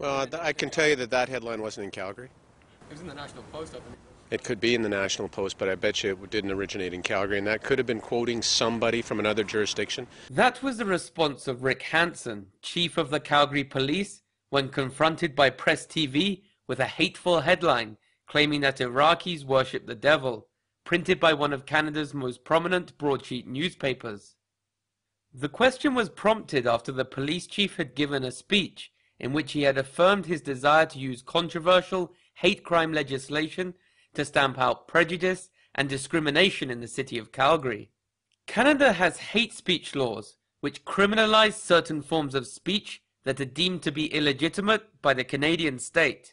Well, I can tell you that that headline wasn't in Calgary. It was in the National Post, I think. It could be in the National Post, but I bet you it didn't originate in Calgary, and that could have been quoting somebody from another jurisdiction. That was the response of Rick Hanson, chief of the Calgary Police, when confronted by Press TV with a hateful headline claiming that Iraqis worship the devil, printed by one of Canada's most prominent broadsheet newspapers. The question was prompted after the police chief had given a speech in which he had affirmed his desire to use controversial hate crime legislation to stamp out prejudice and discrimination in the city of Calgary. Canada has hate speech laws which criminalize certain forms of speech that are deemed to be illegitimate by the Canadian state.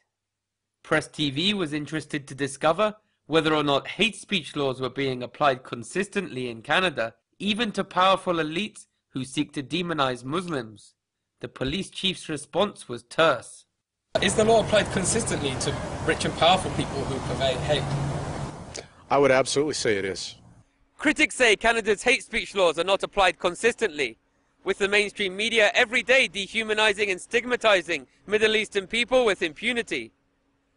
Press TV was interested to discover whether or not hate speech laws were being applied consistently in Canada, even to powerful elites who seek to demonize Muslims. The police chief's response was terse. Is the law applied consistently to rich and powerful people who purvey hate? I would absolutely say it is. Critics say Canada's hate speech laws are not applied consistently, with the mainstream media every day dehumanizing and stigmatizing Middle Eastern people with impunity.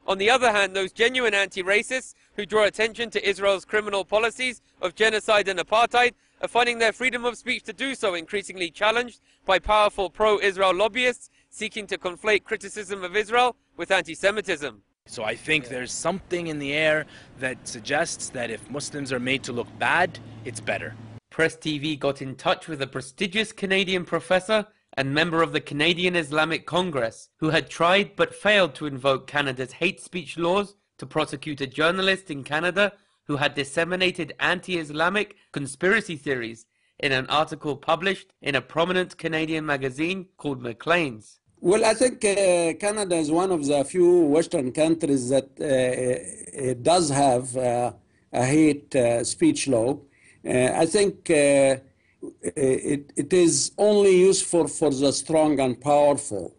On the other hand, those genuine anti-racists who draw attention to Israel's criminal policies of genocide and apartheid are finding their freedom of speech to do so increasingly challenged by powerful pro-Israel lobbyists seeking to conflate criticism of Israel with anti-Semitism. So I think there's something in the air that suggests that if Muslims are made to look bad, it's better. Press TV got in touch with a prestigious Canadian professor and member of the Canadian Islamic Congress who had tried but failed to invoke Canada's hate speech laws to prosecute a journalist in Canada who had disseminated anti-Islamic conspiracy theories in an article published in a prominent Canadian magazine called Maclean's. Well, I think Canada is one of the few Western countries that it does have a hate speech law. I think it is only useful for the strong and powerful.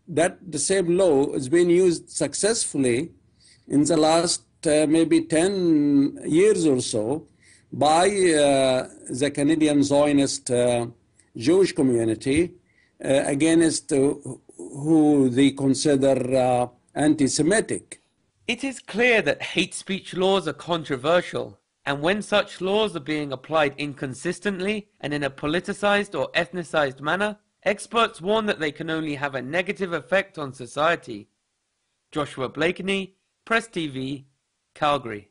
That the same law has been used successfully in the last maybe 10 years or so by the Canadian Zionist Jewish community against who they consider anti-Semitic. It is clear that hate speech laws are controversial, and when such laws are being applied inconsistently and in a politicized or ethnicized manner, experts warn that they can only have a negative effect on society. Joshua Blakeney, Press TV, Calgary.